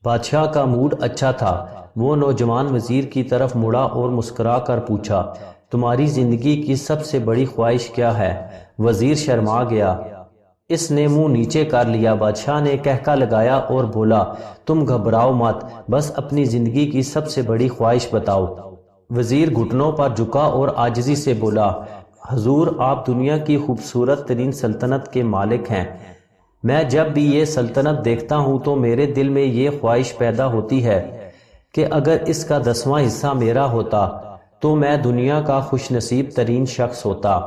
بادشاہ کا موڈ اچھا تھا۔ وہ نوجوان وزیر کی طرف مڑا اور مسکرا کر پوچھا، تمہاری زندگی کی سب سے بڑی خواہش کیا ہے؟ وزیر شرما گیا۔ اس نے منہ نیچے کر لیا۔ بادشاہ نے کہکا لگایا اور بولا، تم گھبراؤ مت، بس اپنی زندگی کی سب سے بڑی خواہش بتاؤ۔ وزیر گھٹنوں پر جھکا اور عاجزی سے بولا، حضور آپ دنیا کی خوبصورت ترین سلطنت کے مالک ہیں۔ میں جب بھی یہ سلطنت دیکھتا ہوں تو میرے دل میں یہ خواہش پیدا ہوتی ہے کہ اگر اس کا 10واں حصہ میرا ہوتا تو میں دنیا کا خوش نصیب ترین شخص ہوتا۔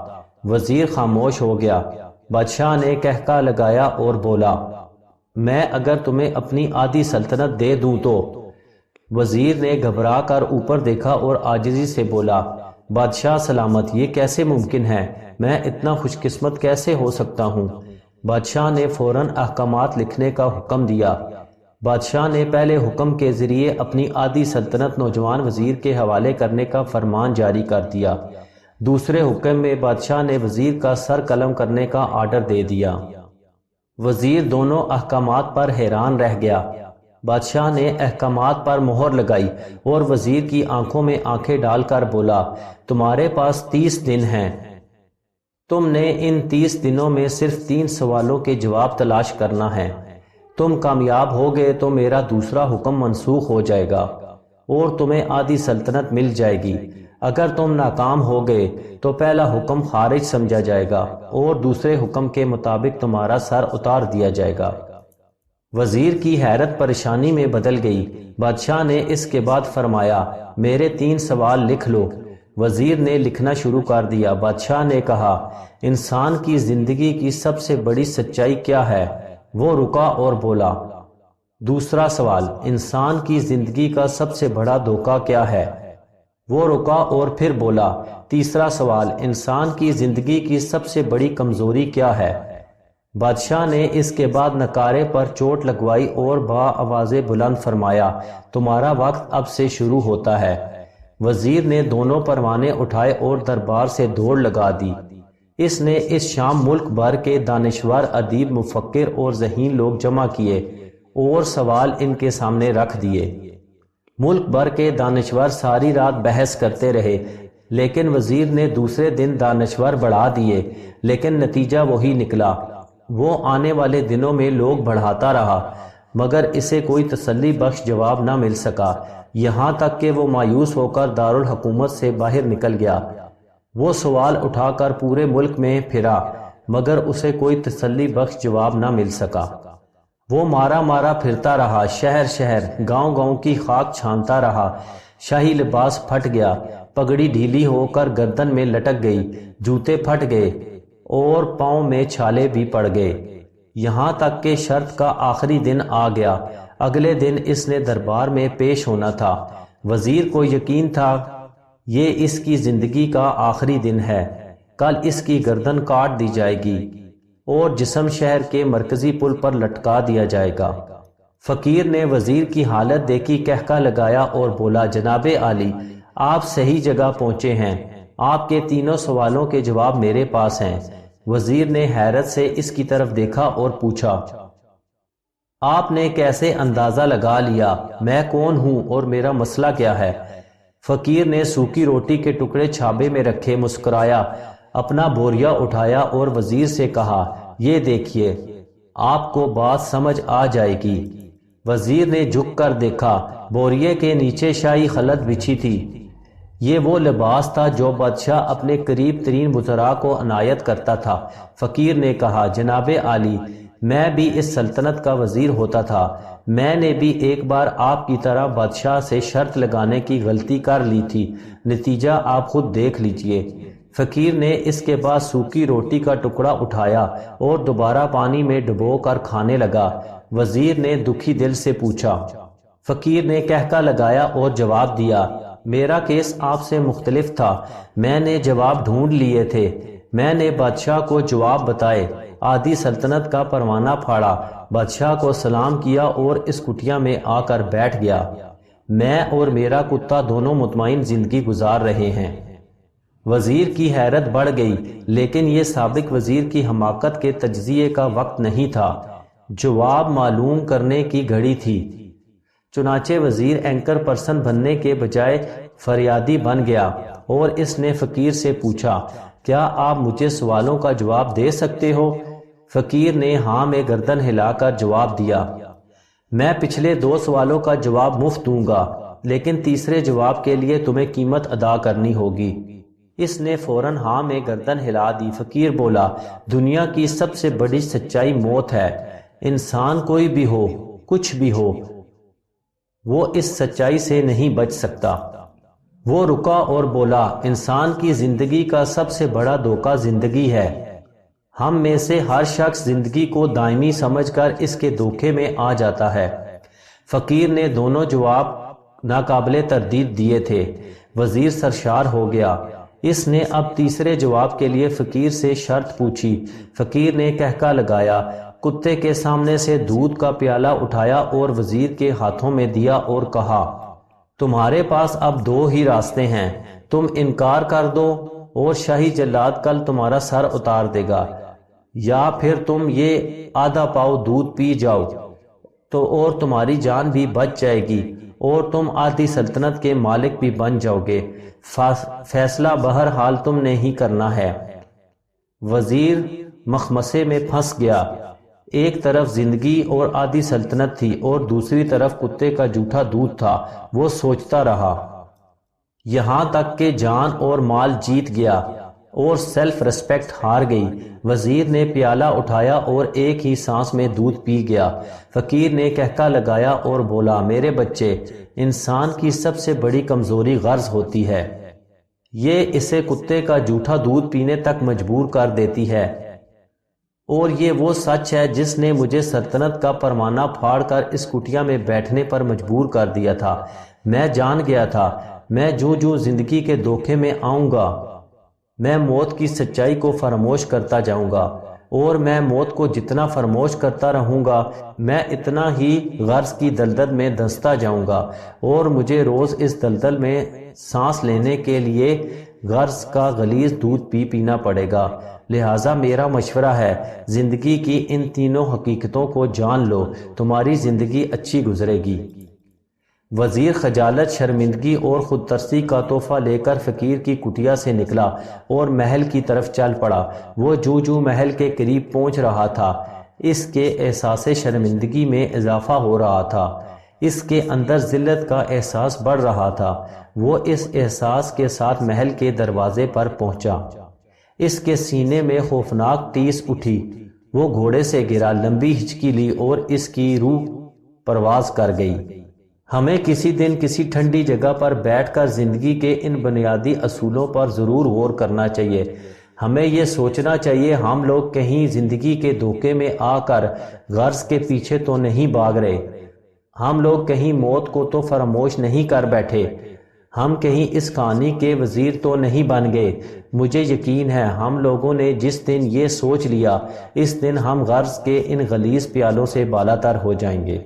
وزیر خاموش ہو گیا۔ بادشاہ نے کہکا لگایا اور بولا، میں اگر تمہیں اپنی آدھی سلطنت دے دوں تو؟ وزیر نے گھبرا کر اوپر دیکھا اور عاجزی سے بولا، بادشاہ سلامت، یہ کیسے ممکن ہے؟ میں اتنا خوش قسمت کیسے ہو سکتا ہوں؟ بادشاہ نے فوراً احکامات لکھنے کا حکم دیا۔ بادشاہ نے پہلے حکم کے ذریعے اپنی آدھی سلطنت نوجوان وزیر کے حوالے کرنے کا فرمان جاری کر دیا۔ دوسرے حکم میں بادشاہ نے وزیر کا سر قلم کرنے کا آرڈر دے دیا۔ وزیر دونوں احکامات پر حیران رہ گیا۔ بادشاہ نے احکامات پر مہر لگائی اور وزیر کی آنکھوں میں آنکھیں ڈال کر بولا، تمہارے پاس 30 دن ہیں۔ تم نے ان 30 دنوں میں صرف 3 سوالوں کے جواب تلاش کرنا ہے۔ تم کامیاب ہو گئے تو میرا دوسرا حکم منسوخ ہو جائے گا اور تمہیں آدھی سلطنت مل جائے گی۔ اگر تم ناکام ہو گئے تو پہلا حکم خارج سمجھا جائے گا اور دوسرے حکم کے مطابق تمہارا سر اتار دیا جائے گا۔ وزیر کی حیرت پریشانی میں بدل گئی۔ بادشاہ نے اس کے بعد فرمایا، میرے 3 سوال لکھ لو۔ وزیر نے لکھنا شروع کر دیا۔ بادشاہ نے کہا، انسان کی زندگی کی سب سے بڑی سچائی کیا ہے؟ وہ رکا اور بولا، دوسرا سوال، انسان کی زندگی کا سب سے بڑا دھوکہ کیا ہے؟ وہ رکا اور پھر بولا، تیسرا سوال، انسان کی زندگی کی سب سے بڑی کمزوری کیا ہے؟ بادشاہ نے اس کے بعد نکارے پر چوٹ لگوائی اور با آواز بلند فرمایا، تمہارا وقت اب سے شروع ہوتا ہے۔ وزیر نے دونوں پروانے اٹھائے اور دربار سے دوڑ لگا دی۔ اس نے اس شام ملک بھر کے دانشور، ادیب، مفکر اور ذہین لوگ جمع کیے اور سوال ان کے سامنے رکھ دیے۔ ملک بھر کے دانشور ساری رات بحث کرتے رہے، لیکن وزیر نے دوسرے دن دانشور بڑھا دیے، لیکن نتیجہ وہی نکلا۔ وہ آنے والے دنوں میں لوگ بڑھاتا رہا، مگر اسے کوئی تسلی بخش جواب نہ مل سکا، یہاں تک کہ وہ مایوس ہو کر دارالحکومت سے باہر نکل گیا۔ وہ سوال اٹھا کر پورے ملک میں پھرا، مگر اسے کوئی تسلی بخش جواب نہ مل سکا۔ وہ مارا مارا پھرتا رہا، شہر شہر، گاؤں گاؤں کی خاک چھانتا رہا۔ شاہی لباس پھٹ گیا، پگڑی ڈھیلی ہو کر گردن میں لٹک گئی، جوتے پھٹ گئے اور پاؤں میں چھالے بھی پڑ گئے، یہاں تک کہ شرط کا آخری دن آ گیا۔ اگلے دن اس نے دربار میں پیش ہونا تھا۔ وزیر کو یقین تھا یہ اس کی زندگی کا آخری دن ہے، کل اس کی گردن کاٹ دی جائے گی اور جسم شہر کے مرکزی پل پر لٹکا دیا جائے گا۔ فقیر نے وزیر کی حالت دیکھی، کہکا لگایا اور بولا، جناب عالی، آپ صحیح جگہ پہنچے ہیں، آپ کے 3 سوالوں کے جواب میرے پاس ہیں۔ وزیر نے حیرت سے اس کی طرف دیکھا اور پوچھا، آپ نے کیسے اندازہ لگا لیا میں کون ہوں اور میرا مسئلہ کیا ہے؟ فقیر نے سوکھی روٹی کے ٹکڑے چھابے میں رکھے، مسکرایا، اپنا بوریا اٹھایا اور وزیر سے کہا، یہ دیکھیے، آپ کو بات سمجھ آ جائے گی۔ وزیر نے جھک کر دیکھا، بوریے کے نیچے شاہی خلعت بچھی تھی۔ یہ وہ لباس تھا جو بادشاہ اپنے قریب ترین وزراء کو عنایت کرتا تھا۔ فقیر نے کہا، جناب عالی، میں بھی اس سلطنت کا وزیر ہوتا تھا، میں نے بھی ایک بار آپ کی طرح بادشاہ سے شرط لگانے کی غلطی کر لی تھی، نتیجہ آپ خود دیکھ لیجئے۔ فقیر نے اس کے بعد سوکھی روٹی کا ٹکڑا اٹھایا اور دوبارہ پانی میں ڈبو کر کھانے لگا۔ وزیر نے دکھی دل سے پوچھا۔ فقیر نے کہکا لگایا اور جواب دیا، میرا کیس آپ سے مختلف تھا، میں نے جواب ڈھونڈ لیے تھے، میں نے بادشاہ کو جواب بتائے، آدھی سلطنت کا پروانہ پھاڑا، بادشاہ کو سلام کیا اور اس کٹیا میں آ کر بیٹھ گیا۔ میں اور میرا کتا دونوں مطمئن زندگی گزار رہے ہیں۔ وزیر کی حیرت بڑھ گئی، لیکن یہ سابق وزیر کی حماقت کے تجزیے کا وقت نہیں تھا، جواب معلوم کرنے کی گھڑی تھی۔ چنانچہ وزیر اینکر پرسن بننے کے بجائے فریادی بن گیا اور اس نے فقیر سے پوچھا، کیا آپ مجھے سوالوں کا جواب دے سکتے ہو؟ فقیر نے ہاں میں گردن ہلا کر جواب دیا، میں پچھلے 2 سوالوں کا جواب مفت دوں گا، لیکن تیسرے جواب کے لیے تمہیں قیمت ادا کرنی ہوگی۔ اس نے فوراً ہاں میں گردن ہلا دی۔ فقیر بولا، دنیا کی سب سے بڑی سچائی موت ہے۔ انسان کوئی بھی ہو، کچھ بھی ہو، وہ اس سچائی سے نہیں بچ سکتا۔ وہ رکا اور بولا، انسان کی زندگی کا سب سے بڑا دھوکہ زندگی ہے۔ ہم میں سے ہر شخص زندگی کو دائمی سمجھ کر اس کے دھوکے میں آ جاتا ہے۔ فقیر نے دونوں جواب ناقابل تردید دیے تھے۔ وزیر سرشار ہو گیا۔ اس نے اب تیسرے جواب کے لیے فقیر سے شرط پوچھی۔ فقیر نے کہکا لگایا، کتے کے سامنے سے دودھ کا پیالہ اٹھایا اور وزیر کے ہاتھوں میں دیا اور کہا، تمہارے پاس اب 2 ہی راستے ہیں، تم انکار کر دو اور شاہی جلاد کل تمہارا سر اتار دے گا، یا پھر تم یہ آدھا پاؤ دودھ پی جاؤ تو اور تمہاری جان بھی بچ جائے گی اور تم آدھی سلطنت کے مالک بھی بن جاؤ گے۔ فیصلہ بہرحال تم نے ہی کرنا ہے۔ وزیر مخمسے میں پھنس گیا۔ ایک طرف زندگی اور آدھی سلطنت تھی اور دوسری طرف کتے کا جھوٹا دودھ تھا۔ وہ سوچتا رہا یہاں تک کہ جان اور مال جیت گیا اور سیلف ریسپیکٹ ہار گئی۔ وزیر نے پیالہ اٹھایا اور ایک ہی سانس میں دودھ پی گیا۔ فقیر نے کہکا لگایا اور بولا، میرے بچے، انسان کی سب سے بڑی کمزوری غرض ہوتی ہے۔ یہ اسے کتے کا جھوٹا دودھ پینے تک مجبور کر دیتی ہے، اور یہ وہ سچ ہے جس نے مجھے سلطنت کا پروانہ پھاڑ کر اس کٹیا میں بیٹھنے پر مجبور کر دیا تھا۔ میں جان گیا تھا، میں جو زندگی کے دھوکے میں آؤں گا، میں موت کی سچائی کو فراموش کرتا جاؤں گا، اور میں موت کو جتنا فراموش کرتا رہوں گا، میں اتنا ہی غرض کی دلدل میں دھنستا جاؤں گا، اور مجھے روز اس دلدل میں سانس لینے کے لیے غرض کا غلیظ دودھ پینا پڑے گا۔ لہٰذا میرا مشورہ ہے، زندگی کی ان تینوں حقیقتوں کو جان لو، تمہاری زندگی اچھی گزرے گی۔ وزیر خجالت، شرمندگی اور خود ترسی کا تحفہ لے کر فقیر کی کٹیا سے نکلا اور محل کی طرف چل پڑا۔ وہ جو محل کے قریب پہنچ رہا تھا، اس کے احساس شرمندگی میں اضافہ ہو رہا تھا، اس کے اندر ذلت کا احساس بڑھ رہا تھا۔ وہ اس احساس کے ساتھ محل کے دروازے پر پہنچا۔ اس کے سینے میں خوفناک ٹیس اٹھی۔ وہ گھوڑے سے گرا، لمبی ہچکی لی اور اس کی روح پرواز کر گئی۔ ہمیں کسی دن کسی ٹھنڈی جگہ پر بیٹھ کر زندگی کے ان بنیادی اصولوں پر ضرور غور کرنا چاہیے۔ ہمیں یہ سوچنا چاہیے، ہم لوگ کہیں زندگی کے دھوکے میں آ کر غرض کے پیچھے تو نہیں بھاگ رہے، ہم لوگ کہیں موت کو تو فراموش نہیں کر بیٹھے، ہم کہیں اس کہانی کے وزیر تو نہیں بن گئے۔ مجھے یقین ہے ہم لوگوں نے جس دن یہ سوچ لیا، اس دن ہم غرض کے ان غلیظ پیالوں سے بالاتر ہو جائیں گے۔